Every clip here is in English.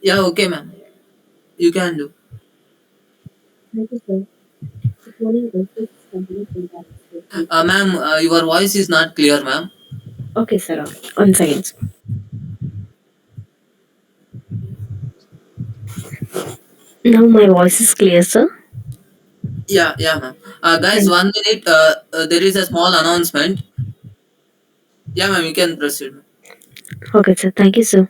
Yeah, okay, ma'am. You can do. Thank you, sir. Good morning, guys. This is Chandni from Dallas. Ma'am, your voice is not clear, ma'am. Okay, sir. Okay. One second. Sir. Now my voice is clear, sir. Yeah, yeah, ma'am. Guys, Thank 1 minute. There is a small announcement. Yeah, ma'am, you can proceed. Okay, sir. Thank you, sir.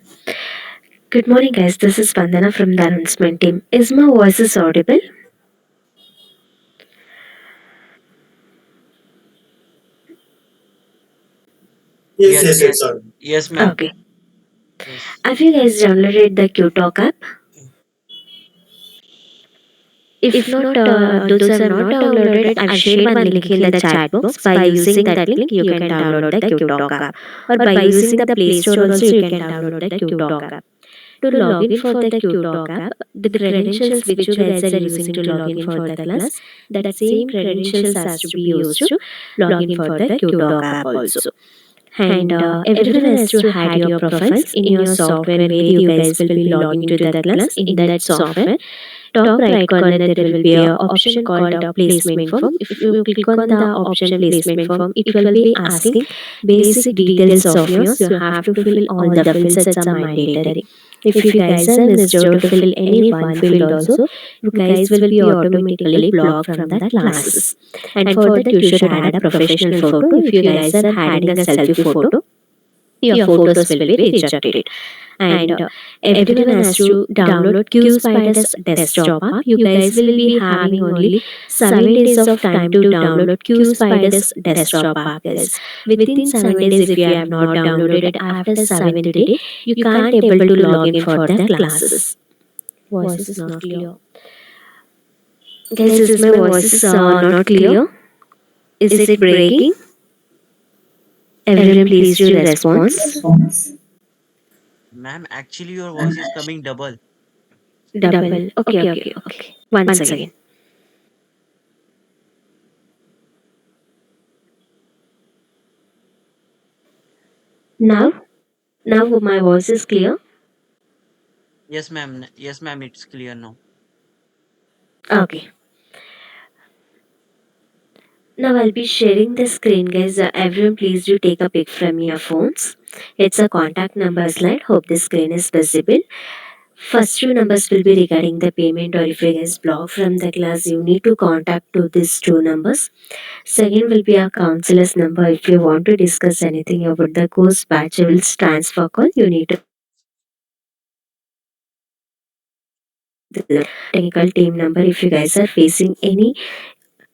Good morning, guys. This is Vandana from the announcement team. Is my voice is audible? Yes, Yes, yes, yes, it's on. yes, ma'am. Okay. Yes. Have you guys downloaded the QTalk app? If not, those have not downloaded, I've shared one link in the chat box. By using that link, you can download the QTalk app. Or by using the Play Store also, you can download the QTalk app. To log in for the QTalk app, the credentials which you guys are using to log in for the class, that same credentials has to be used to log in for the QTalk app also. And everyone has to add your profiles in your software where you guys will be logging to the class. In that software, top right corner there will be a option called a placement form. If you click on the option placement form, it will be asking basic details of yours. You have to fill all the fields. It's a mandatory. If you guys are missed out to fill any one field also, you guys will be automatically blocked from the classes. And for that, you should add a professional photo. If you guys are adding a selfie photo, your photos will be rejected. And everyone has to download QSpider's desktop app. You guys will be having only 7 days of time to download QSpider's desktop app, guys. Within 7 days, if you have not downloaded it after 7th day, you can't able to log in for the classes. Voice is not clear. Guys, is my voice is not clear? Is it breaking? Everyone, please do response. Ma'am, actually your voice is coming double. Double. Okay. Once again. Now, now my voice is clear. Yes, ma'am. Yes, ma'am, it's clear now. Okay. Now I'll be sharing the screen, guys. Everyone, please do take a pic from your phones. It's a contact number slide. Hope the screen is visible. First two numbers will be regarding the payment, or if you guys block from the class, you need to contact to these two numbers. Second will be a counselor's number. If you want to discuss anything about the course batch will transfer call, you need to the technical team number. If you guys are facing any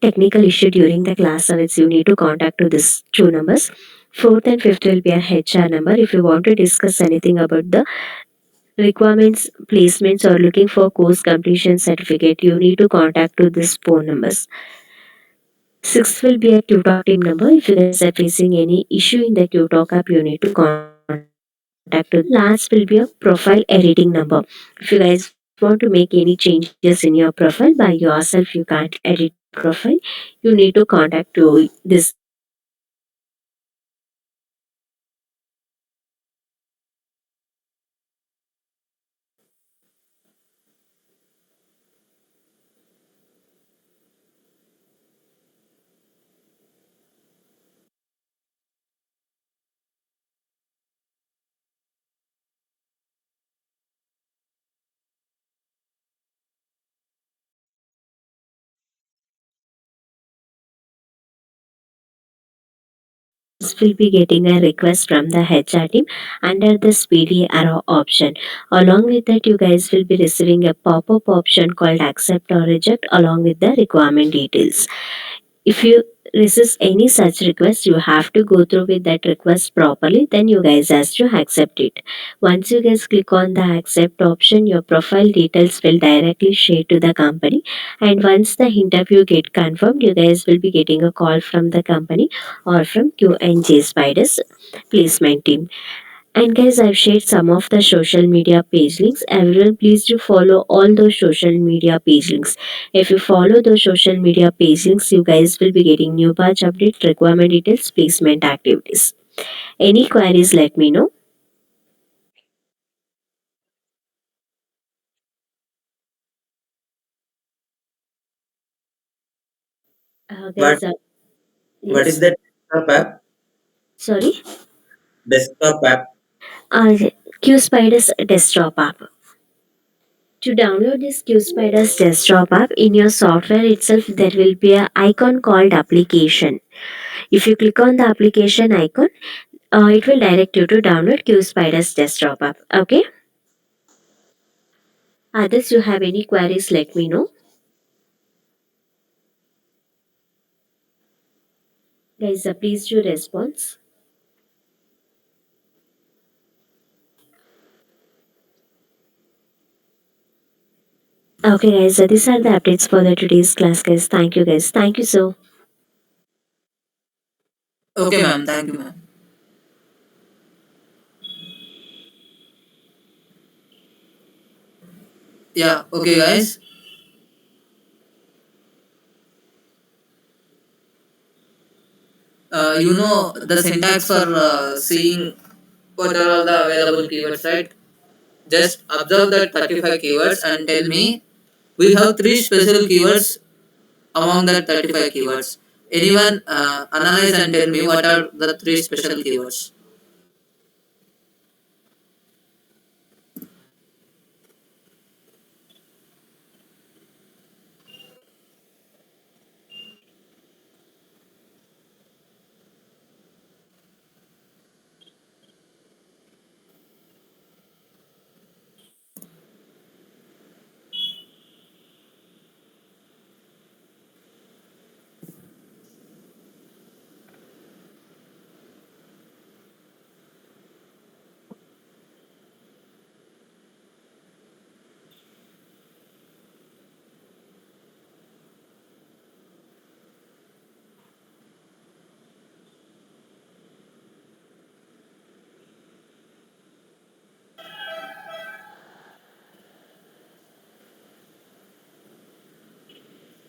technical issue during the class hours, you need to contact to these two numbers. Fourth and fifth will be a HR number. If you want to discuss anything about the requirements, placements, or looking for course completion certificate, you need to contact to these phone numbers. Sixth will be a QTalk team number. If you guys are facing any issue in the QTalk app, you need to contact to. Last will be a profile editing number. If you guys want to make any changes in your profile by yourself, you can't edit profile. You need to contact to this. Will be getting a request from the HR team under the speedy arrow option. Along with that, you guys will be receiving a pop-up option called accept or reject along with the requirement details. If you resist any such request, you have to go through with that request properly, then you guys has to accept it. Once you guys click on the accept option, your profile details will directly share to the company, and once the interview get confirmed, you guys will be getting a call from the company or from QNJ Spiders placement team. And guys, I've shared some of the social media page links. Everyone, please do follow all those social media page links. If you follow those social media page links, you guys will be getting new batch updates, requirement details, placement activities. Any queries, let me know. What Guys, what is yes. that desktop app? Sorry. Desktop app. Uh, QSpider's desktop app. To download this QSpider's desktop app in your software itself, there will be a icon called application. If you click on the application icon, it will direct you to download QSpider's desktop app. Okay. Others, you have any queries? Let me know. Guys, please do response. Okay, guys, these are the updates for the today's class, guys. Thank you, guys. Thank you so. Okay, ma'am. Thank you, ma'am. Yeah. Okay, guys. You know the syntax for seeing what are all the available keywords, right? Just observe that 35 keywords and tell me we have three special keywords among that 35 keywords. Anyone analyze and tell me what are the three special keywords?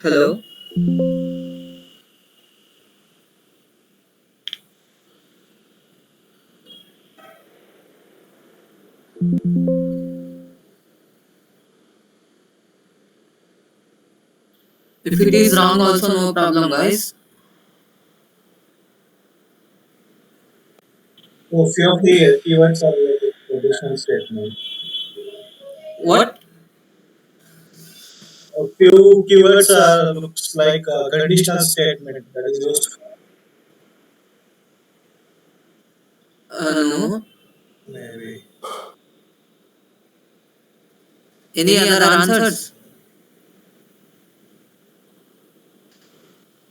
Hello? If it is wrong, also no problem, guys. So few of the keywords are related to conditional statement. What? A few keywords are looks like a conditional statement that is used No. maybe. Any other answers?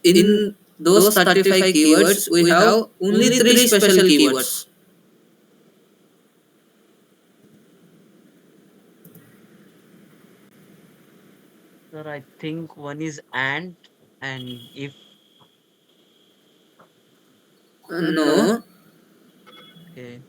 In those 35 keywords, we have only three special keywords. Sir, I think one is and if No. okay,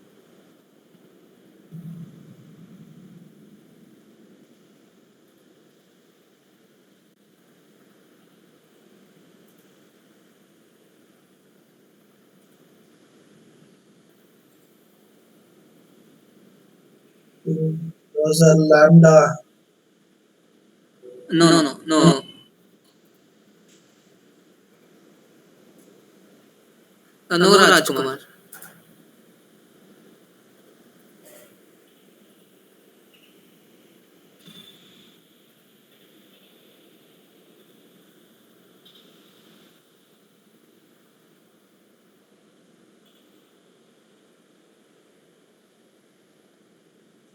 Those are lambda. No. No, Rajkumar.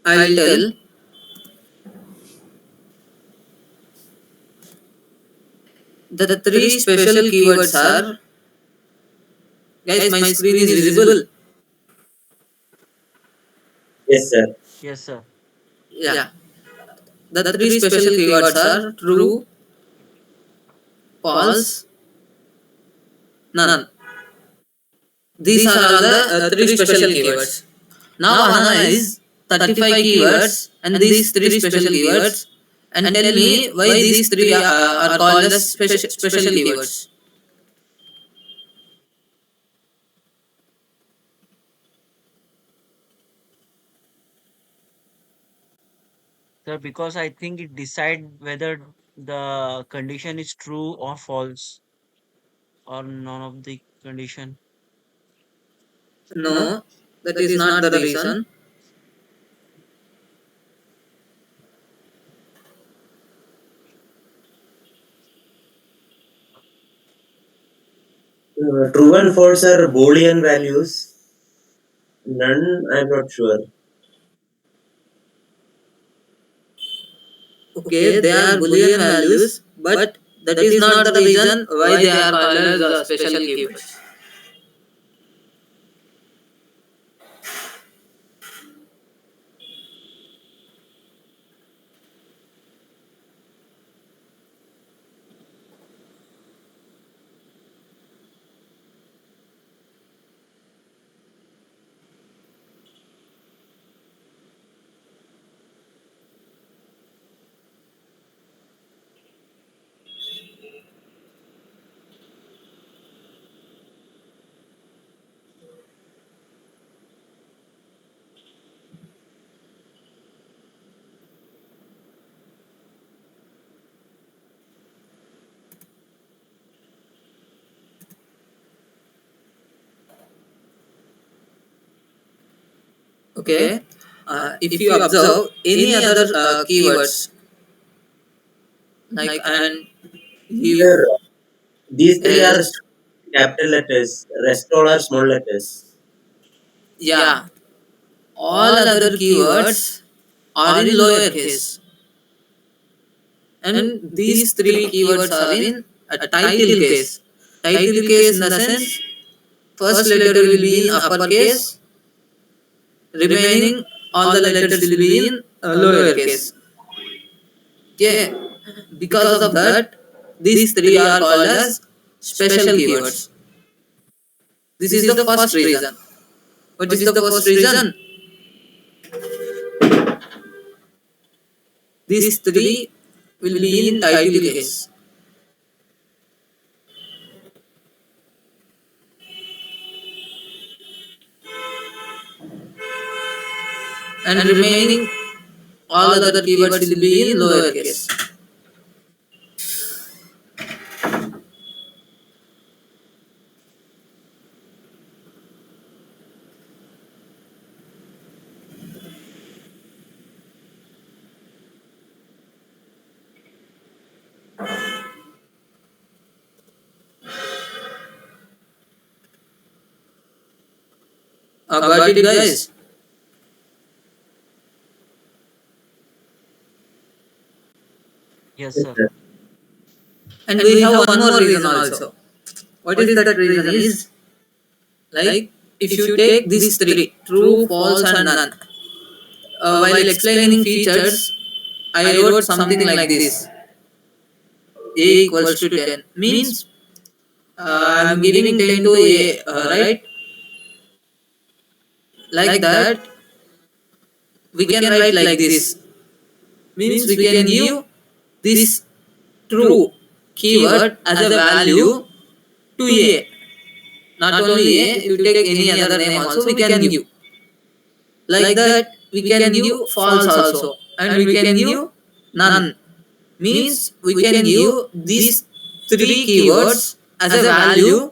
I'll tell. The three special keywords are. Guys, my screen is visible. Yes, sir. yes, sir. Yeah. The three special keywords are true, false, none. These are all the three special keywords. Now analyze 35 keywords and these three special keywords and tell me why these three are called as special keywords. Sir, because I think it decide whether the condition is true or false. or none of the condition. No, that is not the reason. True and false are Boolean values. None, I'm not sure. Okay, they are Boolean values, but that is not the reason why they are called as special keywords. Okay, if you observe any other keywords like and you Here, these three are else, capital letters, rest all are small letters. yeah, all other keywords are in lowercase, and these three keywords are in a title case. Title case in the sense first letter will be in uppercase, remaining all the letters will be in lowercase. Okay, because of that, these three are called as special keywords. This is the first reason. What is the first reason? These three will be in title case, and remaining all other keywords will be in lowercase. Got it, guys? Yes, Yes, sir. sir. And we have one more reason also. What is that reason is, like, if you take these three, true, false and none, while explaining features, I wrote something like this: A equals to 10 means I am giving 10 to A, right? Like that, we can write like this. Means we can give this true keyword as a value to A. Not only A, you take any other name also, we can give. Like that, we can give false also, and we can give none. Means we can give these three keywords as a value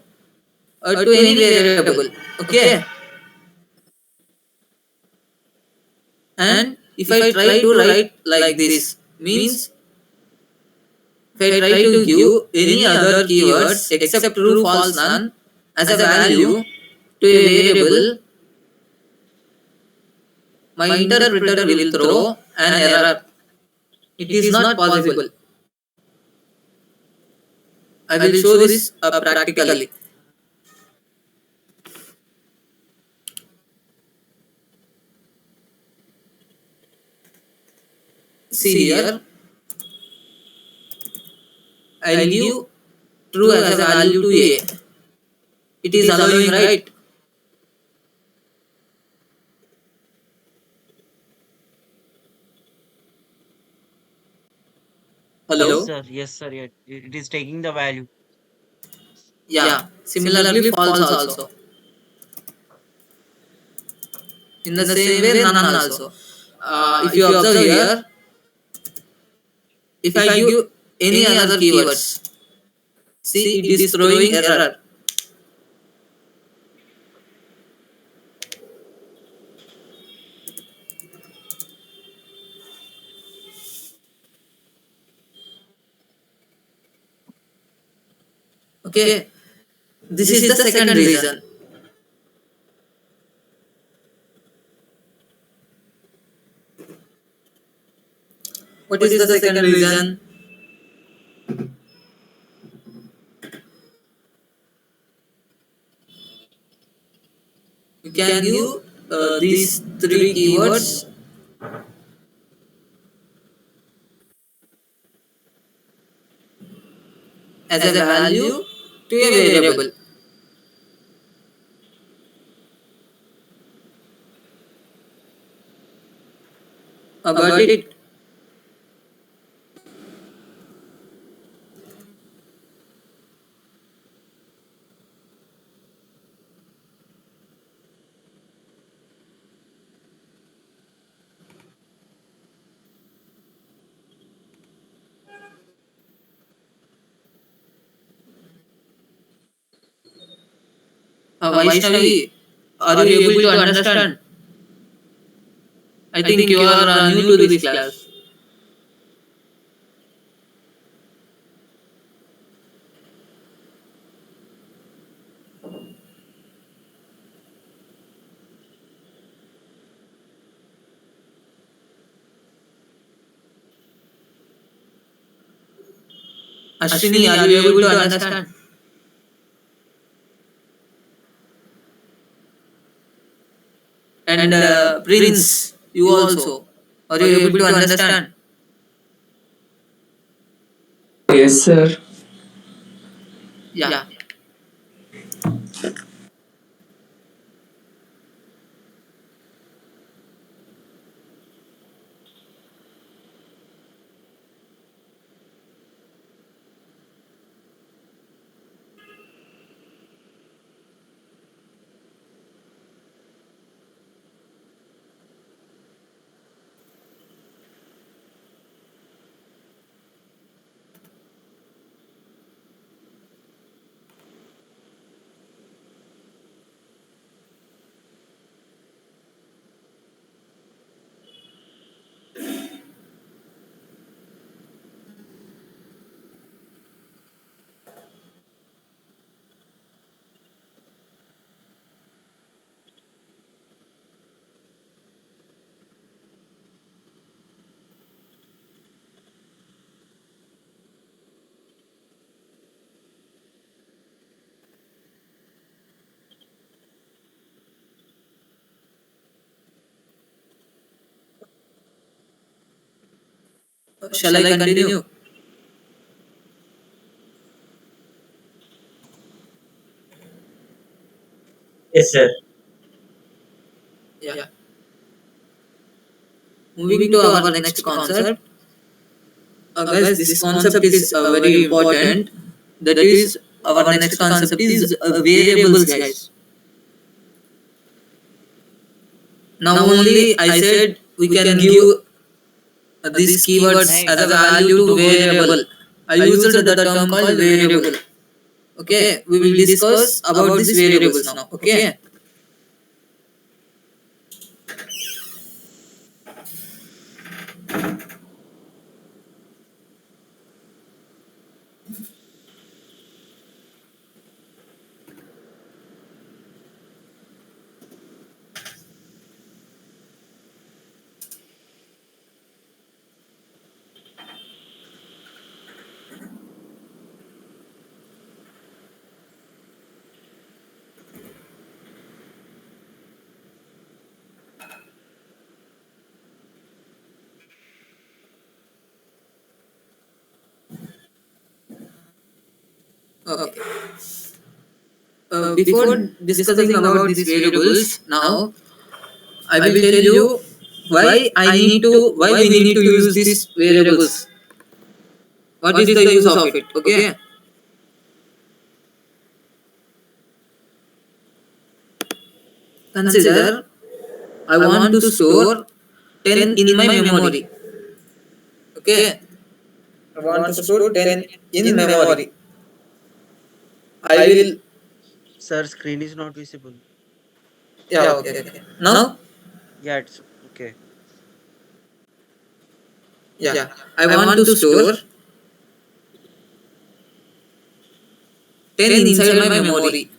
to any variable. Okay, and if I try to write like this, means if I try to give any other keywords except true, false, none as a value to a variable, my interpreter will throw an error. It is not possible. I will show this practically. See here, I'll give true as a value to A. It is allowing, right? Yes, Hello? sir. Yes, sir. Yeah. It is taking the value. Yeah. Similarly, false also. In the same way, none also. If you observe here, if I give any other keywords, See, it is throwing error. Okay, this is the second reason. What is the second reason? You can give these three keywords as a value to a variable. Got it? Vaishnavi, are you able to understand? I think you are new to this class. Ashwini, are you able to understand? And Prince, you also. Are you able to understand? Yes, sir. Yeah. Shall I continue? Yes, sir. Yeah. Moving to our next concept. Guys, this concept is very important. That is, our next concept is variables, guys. Now only I said we can give these keywords as a value to variable. I used the term called variable. Okay, we will discuss about these variables now. Okay. Okay. Before discussing about these variables, now I will tell you why we need to use these variables. What is the use of it? Okay. Consider I want to store 10 in my memory. Okay. I want to store 10 in memory. I will. Sir, screen is not visible. Yeah, okay, okay. Now, Yeah, it's okay. yeah, I want to store 10 inside my memory.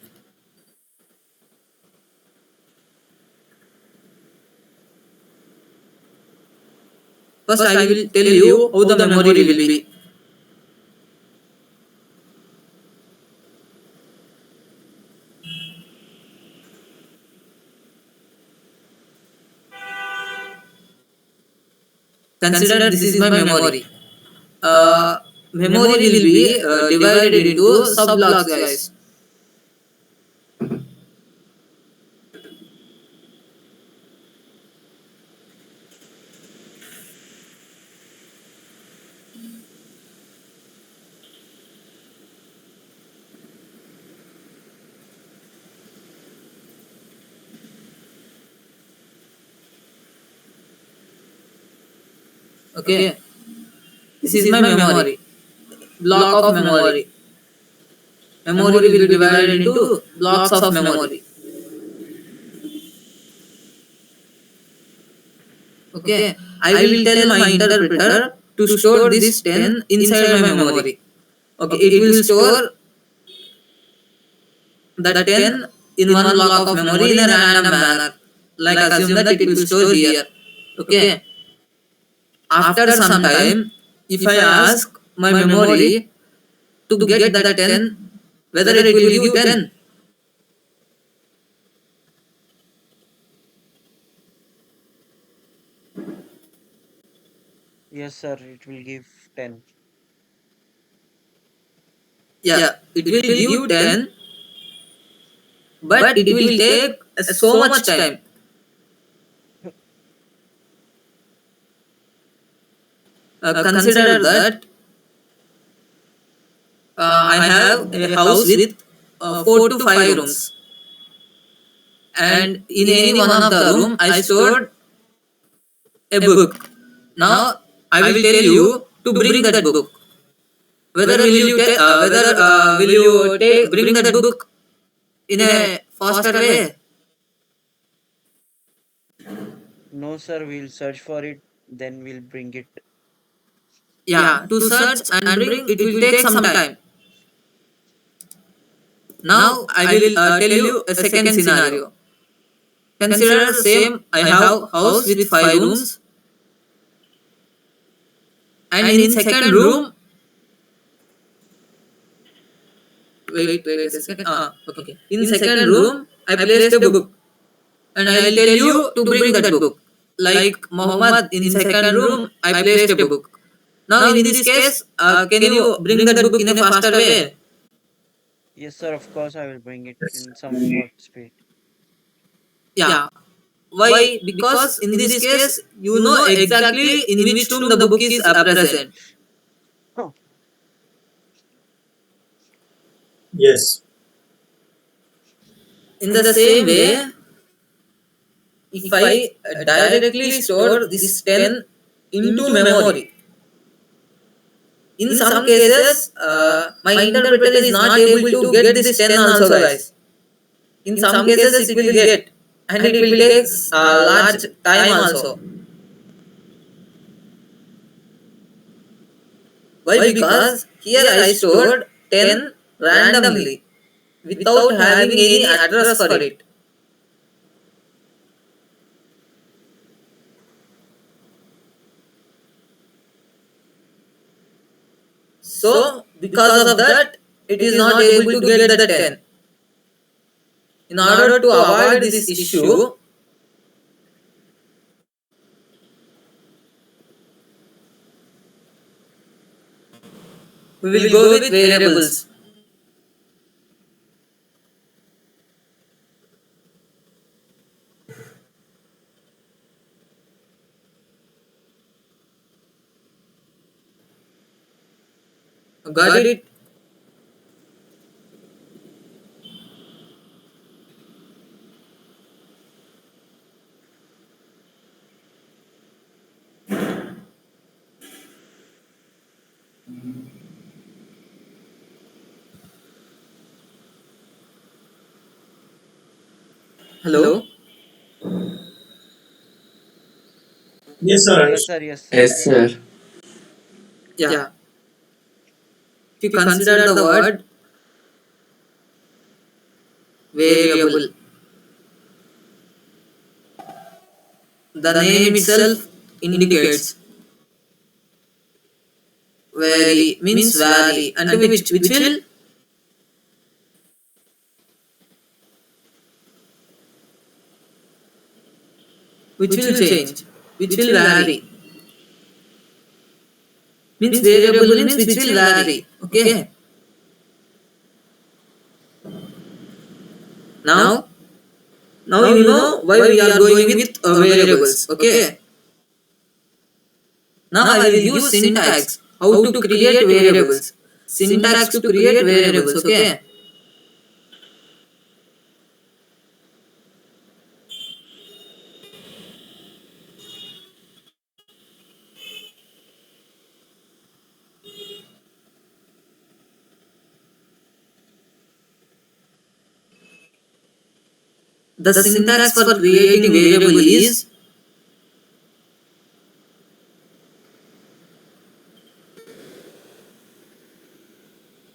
First, I will tell you how the memory will be. Consider this is my memory. Memory will be divided into subblocks, guys. Okay, this is my memory. Block of memory. Memory will be divided into blocks of memory. Okay, I will tell my interpreter to store this 10 inside my memory. Okay, it will store the 10 in one block of memory in a random manner. Like assume that it will store here. Okay, after some time, if I ask my memory to get the 10, whether it will give 10. Yes, sir, it will give 10. Yeah, it will give 10, but it will take so much time. Consider that I have a house with 4 to 5 rooms, and in any one of the room I stored a book. Now I will tell you to bring that book. Whether will you take bring that book in a faster way? No, sir, we'll search for it, then we'll bring it. Yeah, to search and bring it will take some time. Now I will tell you a second scenario. Consider same I have house with 5 rooms, and in second room, wait a second. Okay. In second room I placed a book, and I will tell you to bring that book. Like Muhammad, in second room I placed a book. Now in this case, can you bring that book in a faster way? Yes, sir, of course, I will bring it in somewhat speed. Yeah. Why? Because in this case, you know exactly in which room the book is present. Oh, Yes. In the same way, if I directly store this 10 into memory, in some cases, my interpreter is not able to get this 10 also, guys. In some cases, it will get, and it will take large time also. Why? Because here I stored 10 randomly without having any address for it. So, because of that, it is not able to get the 10. In order to avoid this issue, we will go with variables. Got it? Hello? Yes, sir. Yes, Understood. sir. Yes, sir. Yes, sir. Yeah. If you consider the word variable, the name itself indicates vary means vary and which will change, which will vary. Means variable means which will vary. Okay. Now, now you know why we are going with variables. Okay. Now I will give syntax how to create variables. Syntax to create variables. Okay. The syntax for creating variable is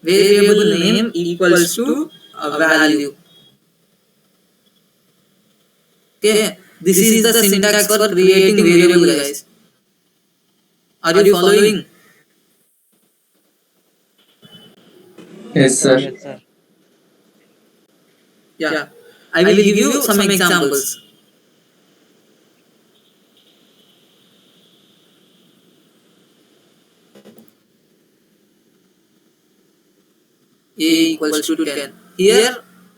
variable name equals to a value. Okay. This is the syntax for creating variable, guys. Are you following? Yes, Yes, sir. sir. Yes, sir. Yeah. I will give you some examples. A equals to 10. Here,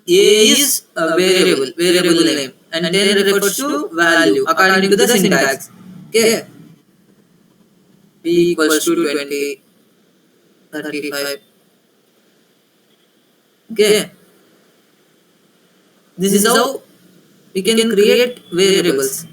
A is a variable name, and 10 refers to value according to the syntax. Okay. B equals to 20, 35. Okay. This is how we can create variables.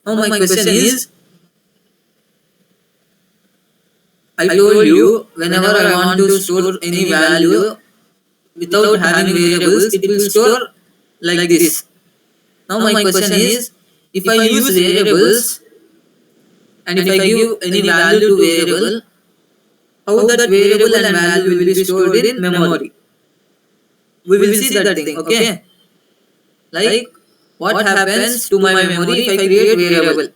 Now my question is, I told you whenever I want to store any value without having variables, it will store like this. Now my question is, if I use variables and if I give any value to variable, how that variable and value will be stored in memory? We will see that thing, okay? Like what happens to my memory if I create variable?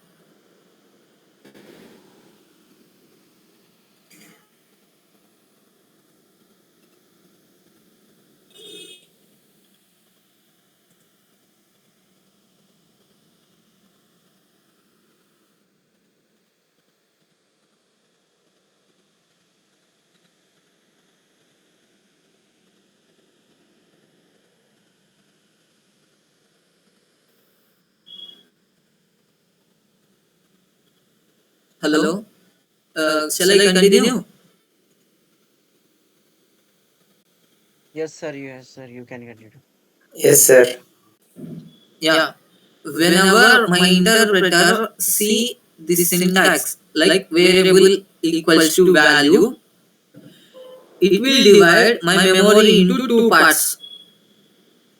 Hello? Shall I continue? Yes, sir. Yes, sir. You can continue. Yes, sir. Yeah. Whenever my interpreter see this syntax like variable equals to value, it will divide my memory into two parts.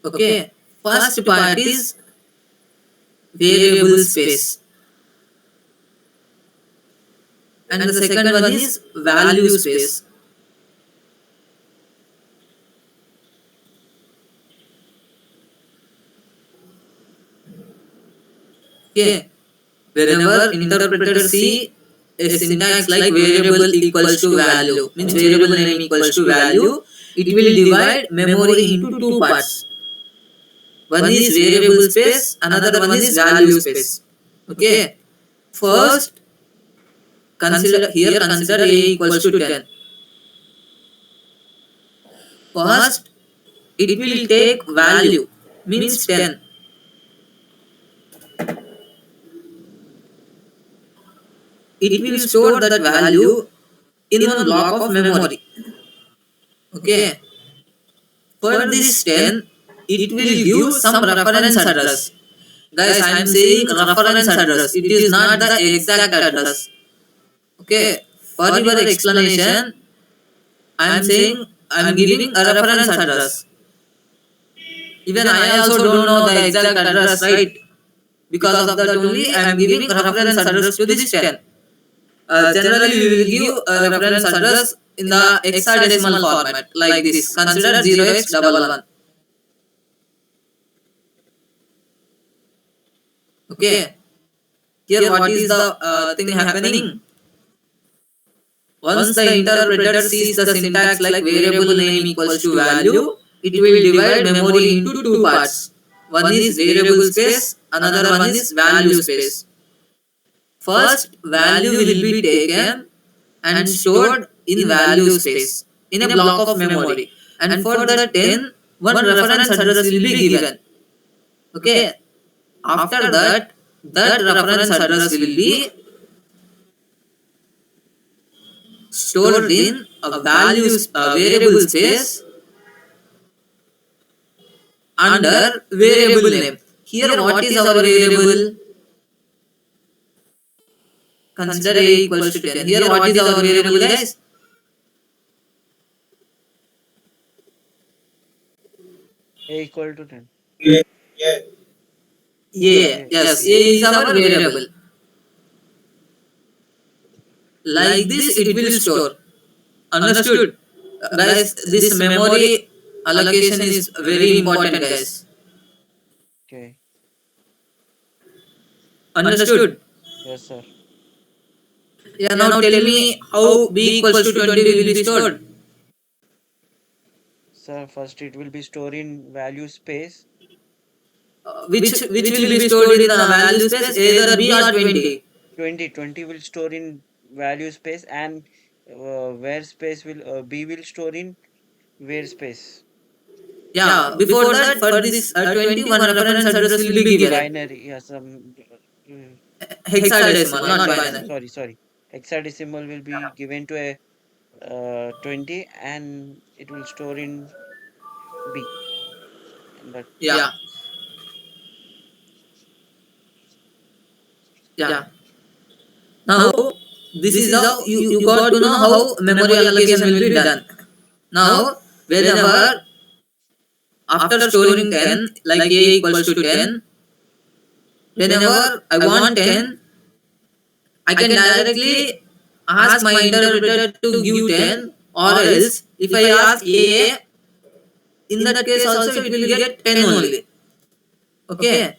Okay. First part is variable space and the second one is value space. Okay. Whenever interpreter see a syntax like variable equals to value, means variable name equals to value, it will divide memory into two parts. One is variable space, another one is value space. Okay. First, consider A equals to 10. First, it will take value, means 10. It will store that value in one block of memory. Okay. For this 10, it will give some reference address. Guys, I am saying reference address. It is not the exact address. Okay. For your explanation, I am saying I am giving a reference address. Even I also don't know the exact address, right? Because of that only I am giving reference address to this 10. Generally, we will give a reference address in the hexadecimal format like this. Consider 0x11. Okay. Here, what is the thing happening? Once the interpreter sees the syntax like variable name equals to value, it will divide memory into two parts. One is variable space, another one is value space. First, value will be taken and stored in value space in a block of memory. And for the 10, one reference address will be given. Okay. After that, that reference address will be stored in a variable space under variable name. Here, what is our variable? Consider a equals to 10. Here, what is our variable, guys? A equal to 10. Yeah, yeah, A. Yes, A is our variable. Like this, it will store. Understood? Guys, this memory allocation is very important, guys. Okay. Understood? Yes, sir. Yeah, now tell me how b equals to 20 will be stored. Sir, first it will be stored in value space. Which will be stored in the value space, either b or 20. 20 will store in value space, and where space will b will store in where space. Yeah, before that, for this 21 reference address will be given. Binary, yes. Hexadecimal, not binary. Sorry. Hexadecimal will be given to a 20, and it will store in b. And that, Yeah, yeah. Now, this is how you got to know how memory allocation will be done. Now, whenever after storing 10, like a equals to 10, whenever I want 10, I can directly ask my interpreter to give 10, or else if I ask a, in that case also it will get 10 only. Okay.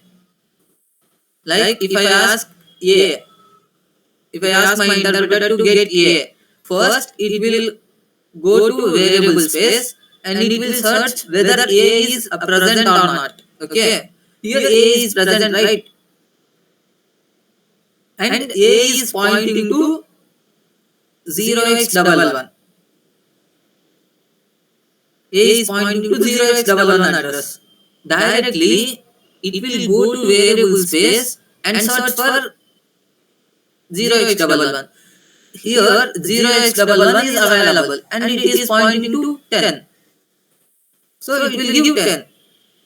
Like if I ask a, if I ask my interpreter to get a, first it will go to variable space and it will search whether a is present or not. Okay. Here a is present, right? And a is pointing to 0x11. A is pointing to 0x11 address. Directly, it will go to variable space and search for 0x11. Here, 0x11 is available and it is pointing to 10. So, it will give 10.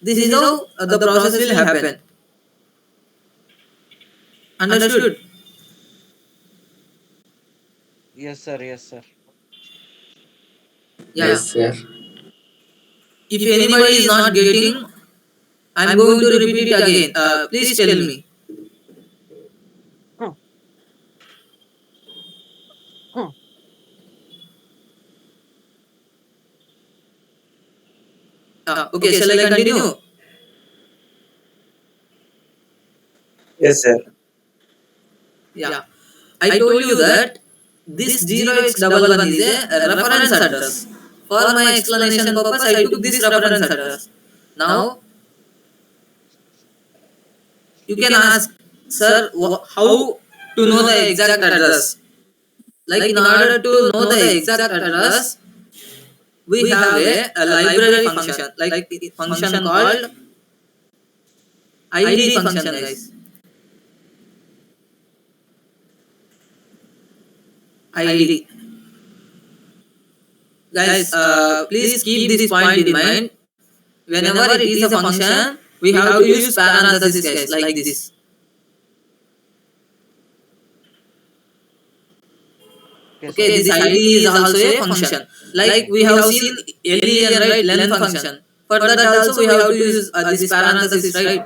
This is how the process will happen. Understood? yes, sir. Yes, sir. Yeah. Yes, sir. If anybody is not getting, I am going to repeat it again. Please tell me. Huh. Huh. Okay, shall I continue? Yes, sir. Yeah. I told you that this 0x11 is a reference address. For my explanation purpose, I took this reference address. Now, you can ask, sir, how to know the exact address? Like in order to know the exact address, we have a library function, like the function called ID function, guys. ID. Guys, please keep this point in mind. Whenever it is a function, we have to use parenthesis guys like this. Yes, Okay, sir. this id is also a function. Like we have seen earlier, right, length function. For that also we have to use this parenthesis, right?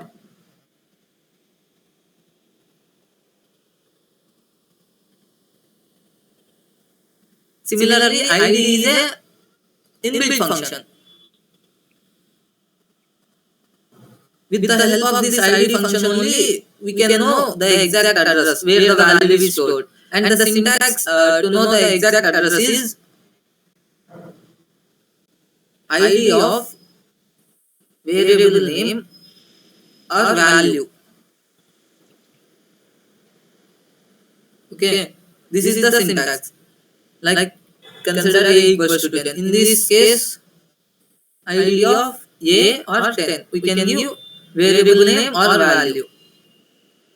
Similarly, id is a inbuilt function. With the help of this id function only, we can know the exact address where the value is stored. And the syntax to know the exact address is id of variable name or value. Okay, this is the syntax. Like consider a equals to 10. In this case, id of a or 10. We can give variable name or value.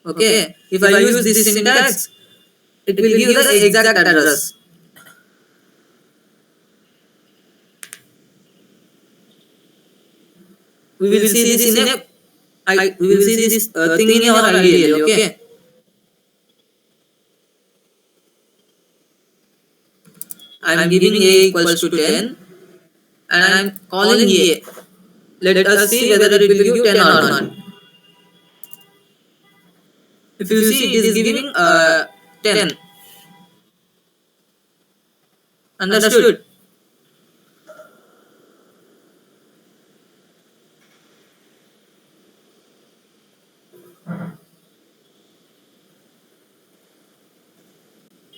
Okay, if I use this syntax, it will give the exact address. We will see this in a we will see this thing in our IDL. Okay, I am giving a equals to 10 and I am calling a. Let us see whether it will give 10 or not. If you see, it is giving 10. Understood?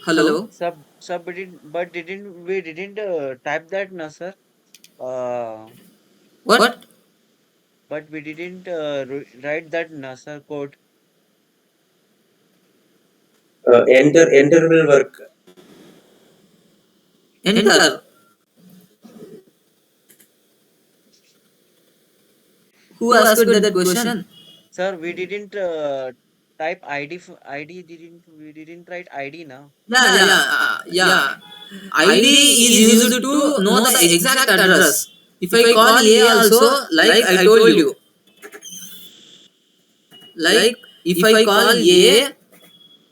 Hello? Sub, we didn't type that, no, sir. What? But we didn't write that NASA code. Enter will work. Enter. Who asked that question? Sir, we didn't type ID. ID didn't we didn't write ID now. Yeah. ID is used to know the exact address. If I call A also, like I told you, like if I call A,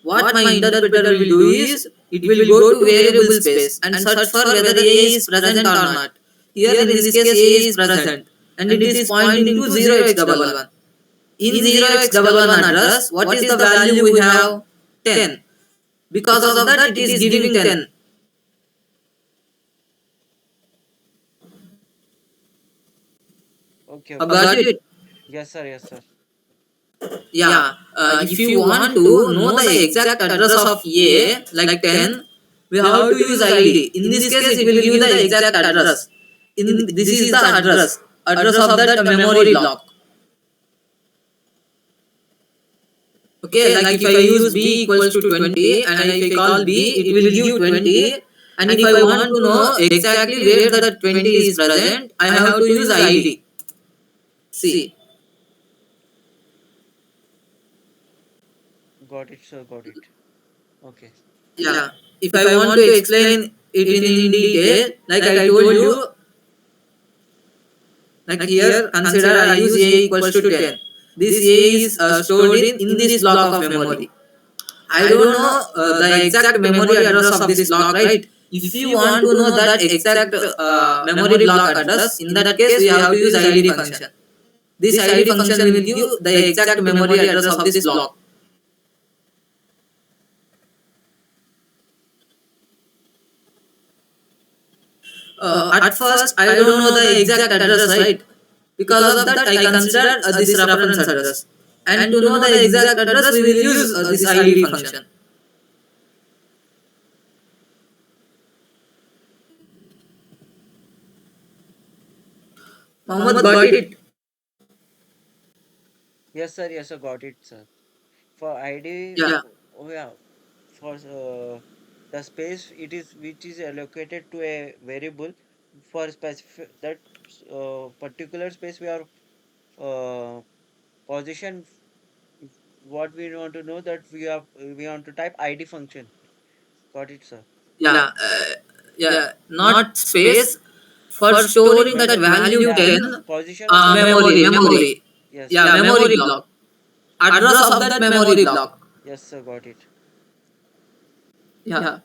what my interpreter will do is, it will go to variable space and search for whether A is present or not. Here in this case A is present and it is pointing to 0x11. In 0x11 address, what is the value we have? 10. Because of that, it is giving 10. Okay, Got okay. it? Yes, sir. Yes, sir. Yeah. If you want to know the exact address of A, like 10, we have to use ID. In this case, it will give the exact address. This is the address of that memory block. Okay, like if I use b equals to 20 and if I call b, it will give 20. And if I want to know exactly where the 20 is present, I have to use ID. See, Got it, sir. Got it. Okay. yeah. If I want to explain it in detail, like I told you, like here, consider I use a equals to 10. This a is stored in this block of memory. I don't know the exact memory address of this block, right? If you want to know that exact memory block address, in that case, we have to use id function. This id function will give the exact memory address of this block. At first, I don't know the exact address, right? Because of that, I consider this reference address. And to know the exact address, we will use this id function. Mohammed got it. Yes, sir. Yes, sir. Got it, sir. For ID, Yeah. oh yeah, for the space it is which is allocated to a variable for specific that particular space we are uh, position. What we want to know that we want to type ID function. Got it, sir. Yeah, not space for storing that value Yeah, 10 position of the memory. Yes, Yeah, memory block. Address of that memory block. yes, sir, got it. Yeah.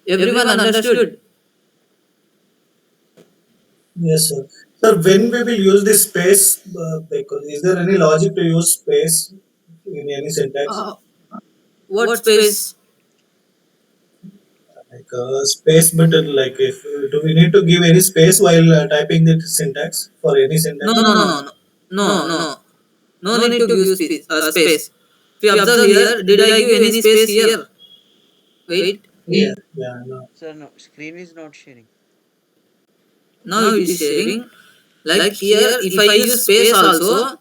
Everyone understood? Yes, sir. Sir, when we will use this space, because is there any logic to use space in any syntax? Uh, what space? Like space button, like if do we need to give any space while typing the syntax for any No, syntax? no, no, no, no, no, no. No need to give space. If you observe here, did I give any space here? Wait. Yeah, yeah, no. Sir, no, screen is not sharing. Now it is sharing. Like here, if I use space also,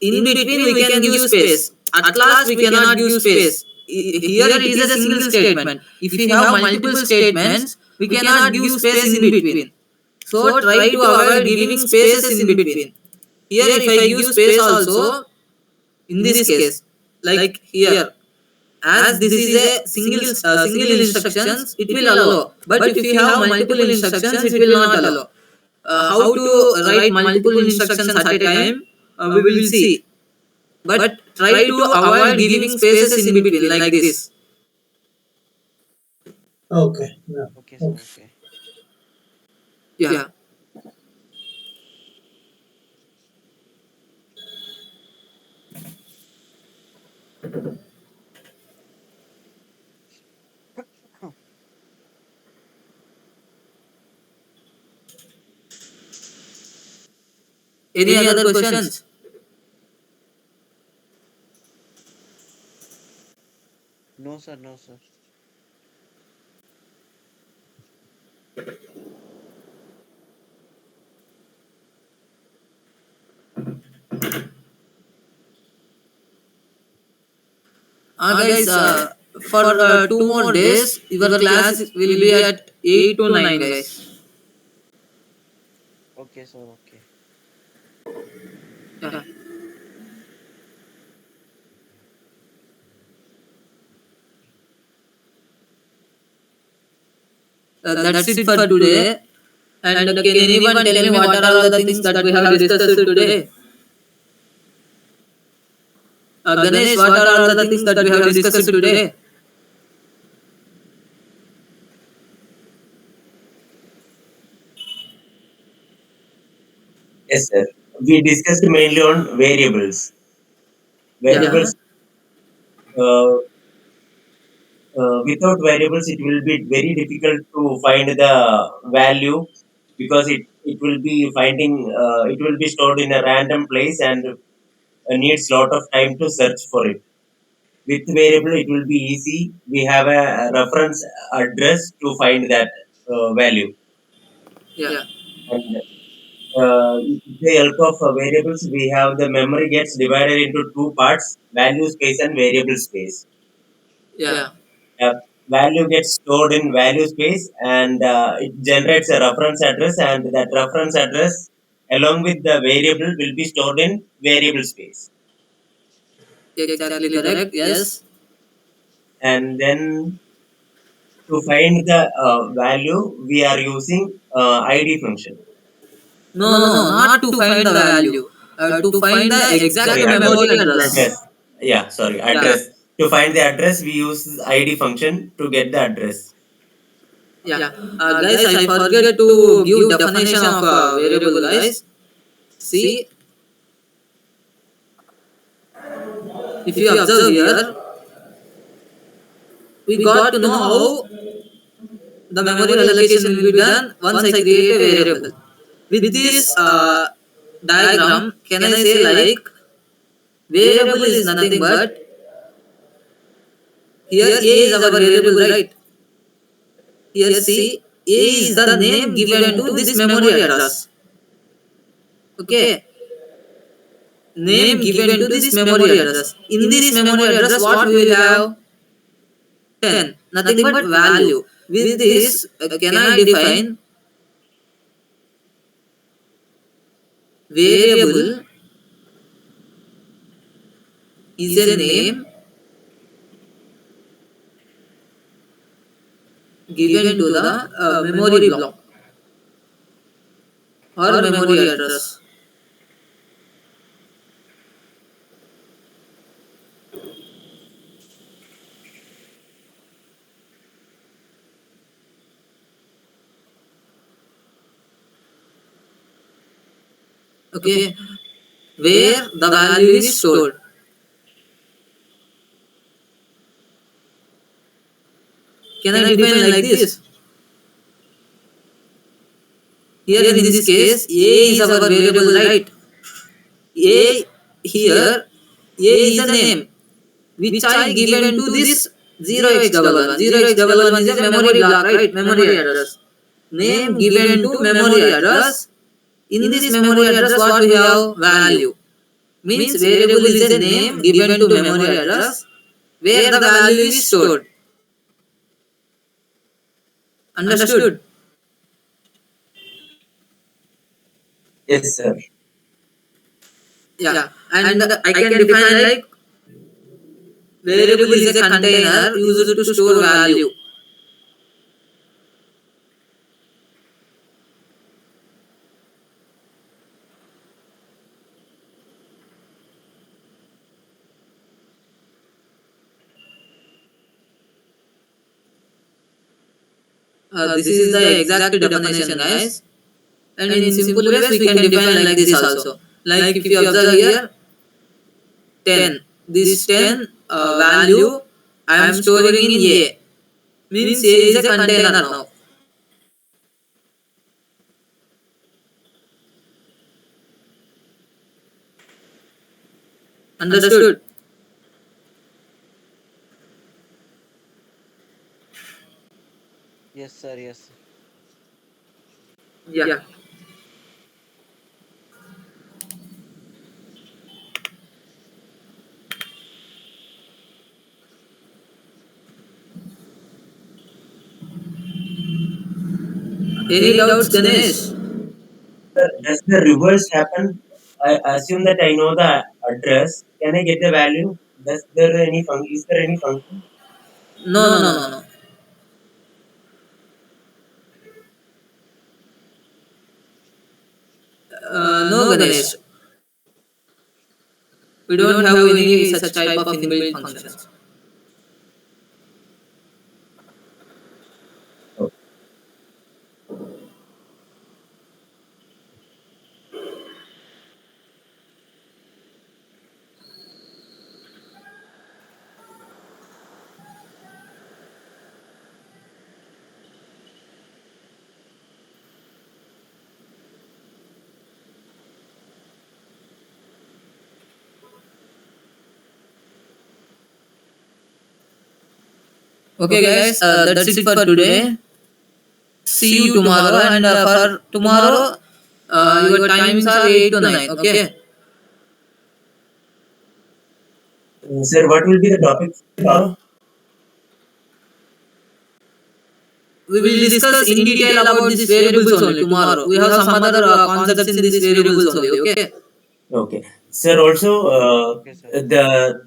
in between we can give space. At last we cannot give space. Here it is a single statement. If we have multiple statements, we cannot give space in between. So try to avoid giving spaces in between. Here if I give space also, in this case, like here, as this is a single instructions, it will allow. But if you have multiple instructions, it will not allow. How to write multiple instructions at a time, we will see. But try to avoid giving spaces in between like this. Okay, yeah. Okay, sir, okay. Yeah. Any other questions? No, sir, no, sir. Guys, for 2 more days, your class will be at 8 to 9, guys. Okay, sir, okay. Yeah. That's it for today. And can anyone tell me what are all the things that we have discussed today? Ganesh, what are all the things that we have discussed today? Yes, sir. We discussed mainly on variables. Yeah. Variables, uh, without variables, it will be very difficult to find the value because it will be finding, it will be stored in a random place and needs lot of time to search for it. With variable, it will be easy. We have a reference address to find that value. Yeah. And with the help of variables, we have the memory gets divided into two parts: value space and variable space. Yeah. uh, Value gets stored in value space and it generates a reference address, and that reference address along with the variable will be stored in variable space. Exactly correct. Yes. And then to find the value, we are using id function. No, no, no, not to find the value. To find the exact Sorry, memory address. address. Yeah, sorry, Yeah. address. To find the address, we use id function to get the address. Yeah. Guys, I forget to give definition of variable, guys. See, if you observe here, we got to know how the memory allocation will be done once I create a variable. With this diagram, can I say like variable is nothing but here A is our variable, right? Here C, A is the name given to this memory address. Okay, name given to this memory address. In this memory address, what we will have? 10. Nothing but value. With this, can I define variable is a name given to the memory block. or memory address. Okay, where the value is stored. Can I define like this? Here in this case, A is our variable, right? A here, A is a name which I given to this 0x11. 0x11 is a memory block, right? Memory address. Name given to memory address. In this memory address, what we have? Value. Means variable is a name given to memory address where the value is stored. Understood? Yes, sir. Yeah. And I can define like variable is a container used to store value. This is the exact definition, guys. And in simple ways, we can define like this also. Like if you observe here, 10. This 10 value I am storing in A. Means A is a container now. Understood? Yes, sir. Yes, sir. Yeah. Any doubts, Ganesh? Does the reverse happen? I assume that I know the address. Can I get the value? Is there any function? No. No, Ganesh. We don't have any such type of inbuilt functions. Okay, guys. That's it for today. See you tomorrow. And for tomorrow, your timings are 8 to 9. Okay. Sir, what will be the topic tomorrow? We will discuss in detail about these variables only tomorrow. We have some other concepts in these variables only. Okay. Okay. Sir, also Okay, sir. the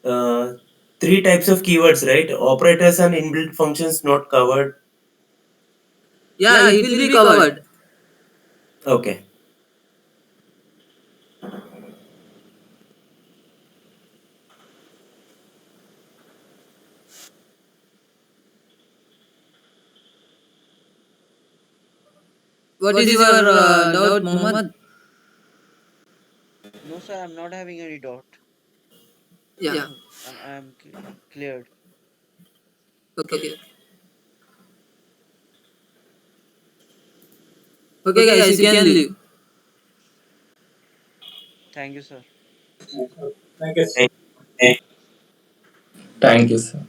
uh, three types of keywords, right? Operators and inbuilt functions not covered. Yeah, it will be covered. Okay. What is your doubt, Mohammed? No, sir. I'm not having any doubt. Yeah. I'm cleared. Okay. Okay, guys, you can leave. Thank you, sir. Thank you. Thank Thank you, sir.